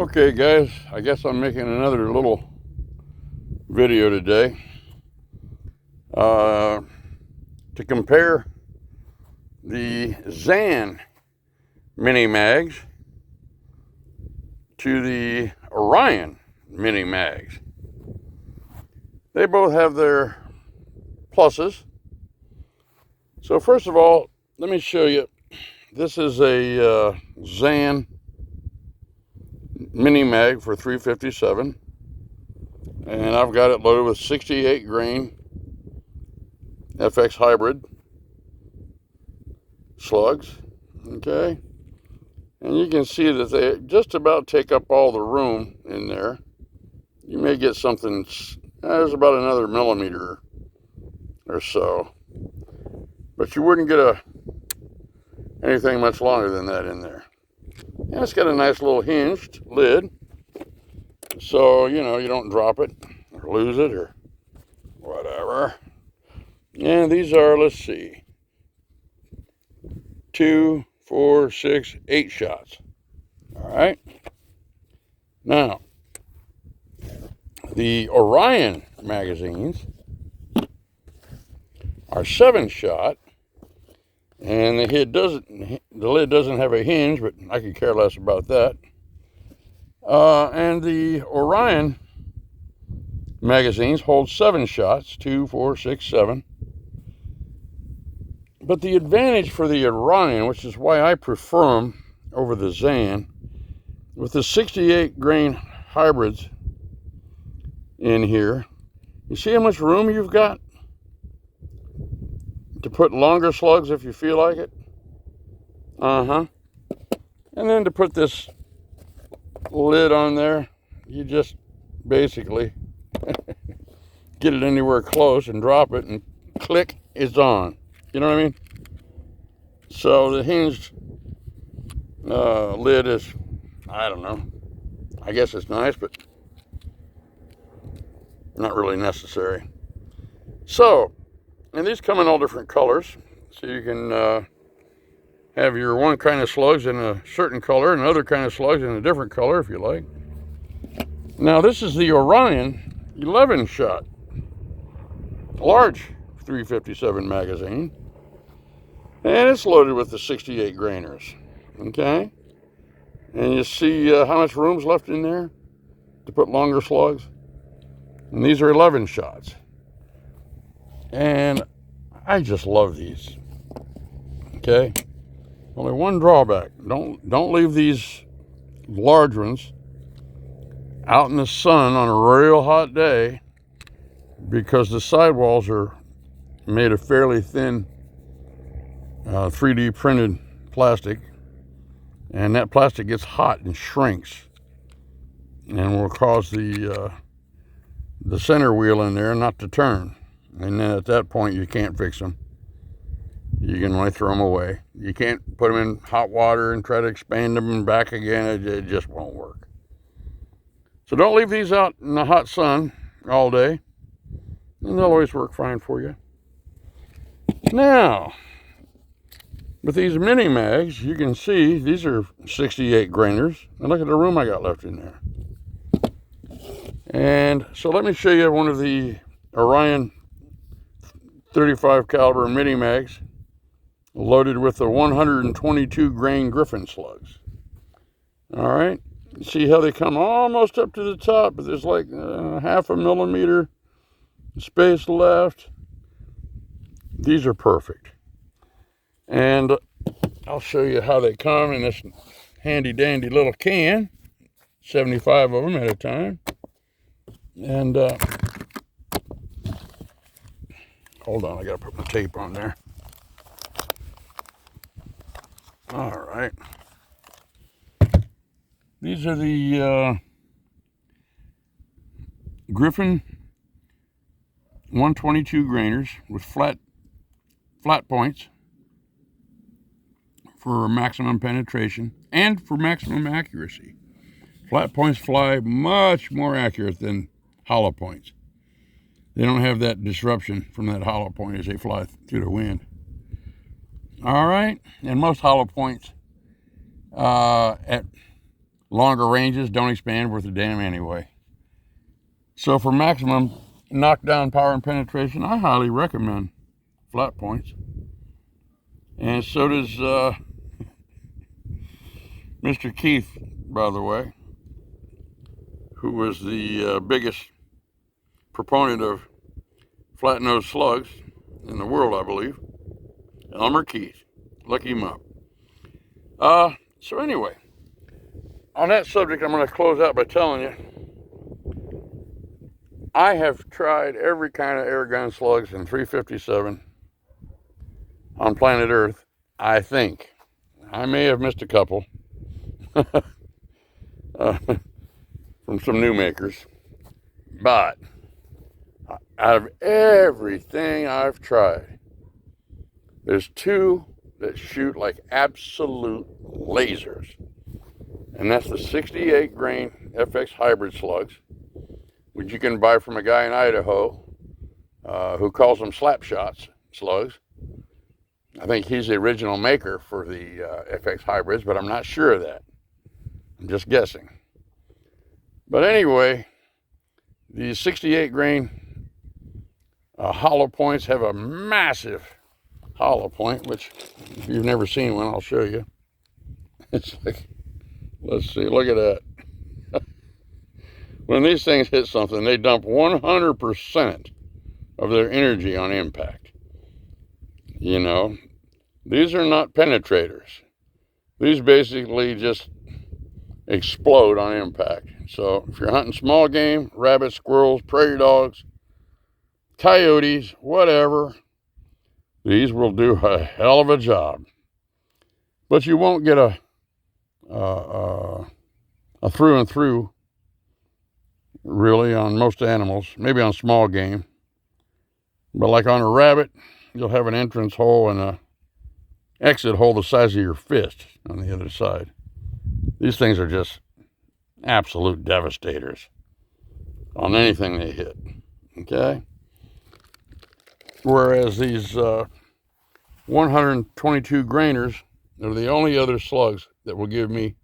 Okay guys, I guess I'm making another little video today to compare the Zan mini mags to the Orion mini mags. They both have their pluses. So first of all, let me show you. This is a Zan mini mag for 357, and I've got it loaded with 68 grain FX hybrid slugs. Okay, and you can see that they just about take up all the room in there. You may get something, there's about another millimeter or so, but you wouldn't get anything much longer than that in there. And it's got a nice little hinged lid, so you know you don't drop it or lose it or whatever. And these are, let's see, 2, 4, 6, 8 shots. All right. Now, the Orion magazines are 7-shot, and the lid doesn't have a hinge, but I could care less about that. And the Orion magazines hold 7 shots, 2, 4, 6, 7. But the advantage for the Orion, which is why I prefer them over the Zan, with the 68 grain hybrids in here, you see how much room you've got to put longer slugs if you feel like it? And then to put this lid on there, you just basically get it anywhere close and drop it, and click, it's on. You know what I mean? So the hinged lid is, I don't know, I guess it's nice, but not really necessary. So, and these come in all different colors, so you can have your one kind of slugs in a certain color and another kind of slugs in a different color if you like. Now this is the Orion 11-shot large 357 magazine, and it's loaded with the 68 grainers. Okay, and you see how much room's left in there to put longer slugs, and these are 11 shots, and I just love these. Okay, only one drawback: don't leave these large ones out in the sun on a real hot day, because the sidewalls are made of fairly thin 3D printed plastic, and that plastic gets hot and shrinks and will cause the center wheel in there not to turn, and then at that point you can't fix them. You can only throw them away. You can't put them in hot water and try to expand them and back again. It just won't work. So don't leave these out in the hot sun all day, and they'll always work fine for you. Now, with these mini mags, you can see these are 68 grainers, and look at the room I got left in there. And so let me show you one of the Orion 35 caliber mini mags loaded with the 122 grain Griffin slugs. All right, see how they come almost up to the top, but there's like half a millimeter space left. These are perfect. And I'll show you how they come in this handy dandy little can, 75 of them at a time. And hold on, I gotta put my tape on there. All right, these are the Griffin 122 grainers with flat points for maximum penetration and for maximum accuracy. Flat points fly much more accurate than hollow points. They don't have that disruption from that hollow point as they fly through the wind. All right, and most hollow points at longer ranges don't expand worth a damn anyway. So for maximum knockdown power and penetration, I highly recommend flat points. And so does Mr. Keith, by the way, who was the biggest proponent of flat-nosed slugs in the world, I believe. Elmer Keith. Look him up. So anyway, on that subject, I'm going to close out by telling you, I have tried every kind of air gun slugs in 357 on planet Earth, I think. I may have missed a couple from some new makers, but out of everything I've tried, there's two that shoot like absolute lasers, and that's the 68 grain FX hybrid slugs, which you can buy from a guy in Idaho who calls them slap shots slugs. I think he's the original maker for the FX hybrids, but I'm not sure of that. I'm just guessing. But anyway, the 68 grain hollow points have a massive hollow point, which if you've never seen one, I'll show you. It's like, let's see, look at that. When these things hit something, they dump 100% of their energy on impact. You know, these are not penetrators. These basically just explode on impact. So if you're hunting small game, rabbits, squirrels, prairie dogs, coyotes, whatever, these will do a hell of a job. But you won't get a through and through, really, on most animals, maybe on small game. But like on a rabbit, you'll have an entrance hole and a exit hole the size of your fist on the other side. These things are just absolute devastators on anything they hit, okay? Whereas these 122 grainers are the only other slugs that will give me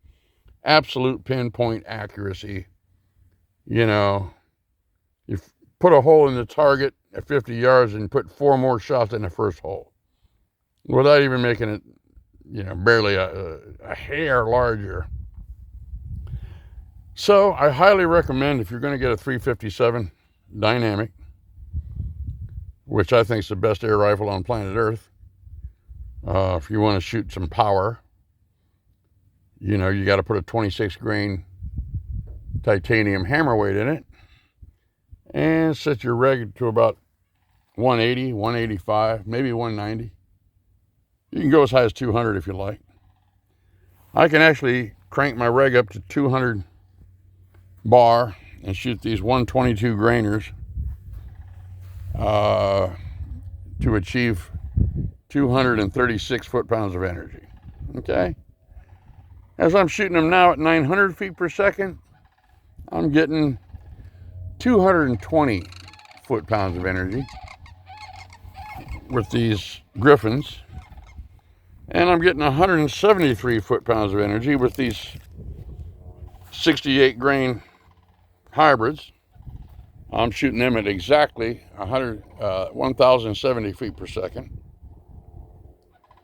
absolute pinpoint accuracy. You know, you put a hole in the target at 50 yards and put 4 more shots in the first hole without even making it, you know, barely a hair larger. So I highly recommend, if you're going to get a 357 dynamic, which I think is the best air rifle on planet Earth, if you want to shoot some power, you know, you got to put a 26 grain titanium hammer weight in it and set your reg to about 180, 185, maybe 190. You can go as high as 200 if you like. I can actually crank my reg up to 200 bar and shoot these 122 grainers to achieve 236 foot-pounds of energy. Okay? As I'm shooting them now at 900 feet per second, I'm getting 220 foot-pounds of energy with these Griffins, and I'm getting 173 foot-pounds of energy with these 68 grain hybrids. I'm shooting them at exactly 1,070 feet per second.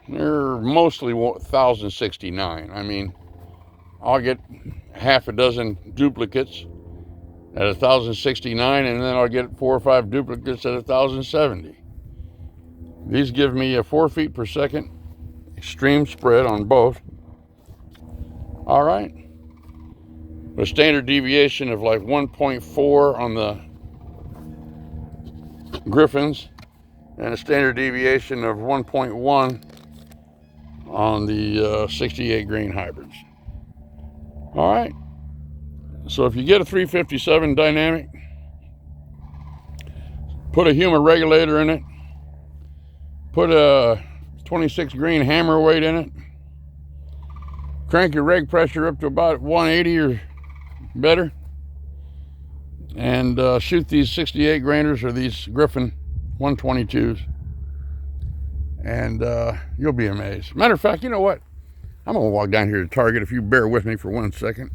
They're mostly 1,069. I mean, I'll get half a dozen duplicates at 1,069, and then I'll get 4 or 5 duplicates at 1,070. These give me a 4 feet per second extreme spread on both. All right. A standard deviation of like 1.4 on the Griffins and a standard deviation of 1.1 on the 68 grain hybrids. All right. So if you get a 357 dynamic, put a humor regulator in it, put a 26 grain hammer weight in it, crank your reg pressure up to about 180 or better, and shoot these 68 grainers or these Griffin 122s, and you'll be amazed. Matter of fact, you know what? I'm gonna walk down here to Target if you bear with me for 1 second.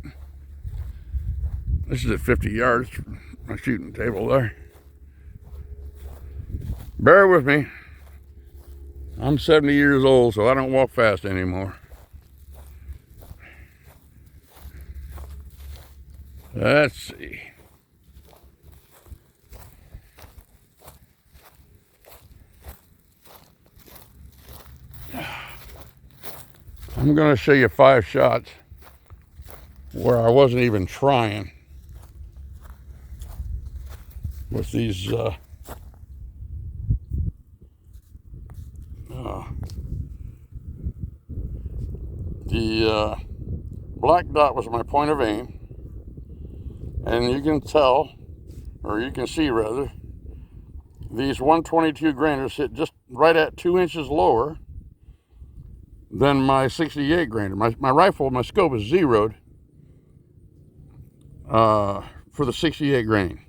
This is at 50 yards from my shooting table there. Bear with me. I'm 70 years old, so I don't walk fast anymore. Let's see. I'm going to show you 5 shots where I wasn't even trying with these the black dot was my point of aim, and you can tell, or you can see rather, these 122 grainers hit just right at 2 inches lower than my 68 grainer. My rifle, my scope is zeroed for the 68 grain.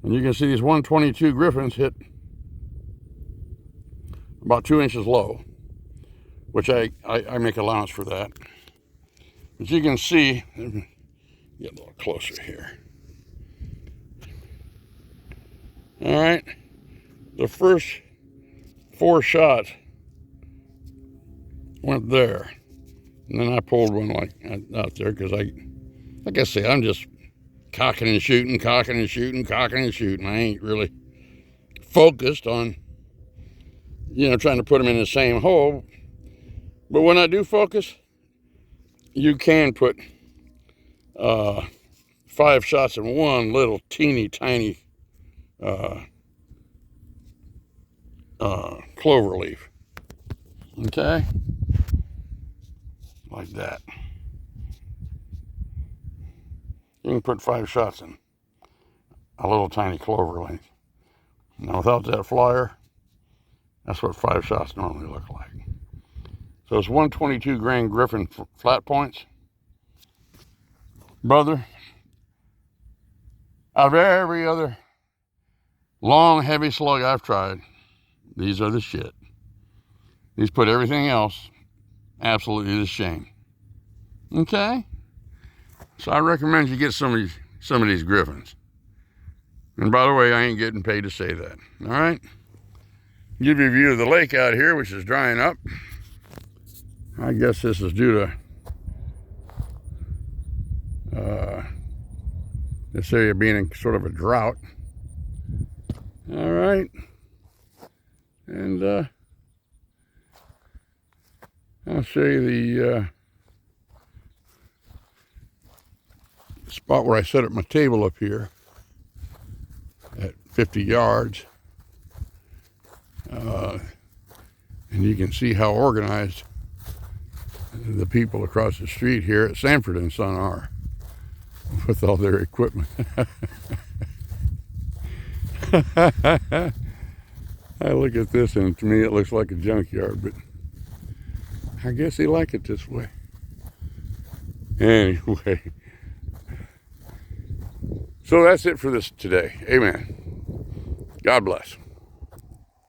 And you can see these 122 Griffins hit about 2 inches low, which I make allowance for that. But you can see, get a little closer here. All right, the first 4 shots went there, and then I pulled one like out there because like I say, I'm just cocking and shooting, cocking and shooting, cocking and shooting. I ain't really focused on, trying to put them in the same hole. But when I do focus, you can put 5 shots in one little teeny tiny clover leaf. Okay? Like that. You can put 5 shots in a little tiny clover leaf. Now without that flyer, that's what 5 shots normally look like. So it's 122 grain Griffin flat points. Brother, out of every other long, heavy slug I've tried, these are the shit. These put everything else absolutely to shame. Okay? So I recommend you get some of these Griffins. And by the way, I ain't getting paid to say that. All right? Give you a view of the lake out here, which is drying up. I guess this is due to this area being in sort of a drought. All right. And I'll show you the spot where I set up my table up here at 50 yards. And you can see how organized the people across the street here at Sanford and Son are with all their equipment. I look at this and to me it looks like a junkyard, but I guess they like it this way. Anyway, so that's it for this today. Amen. God bless.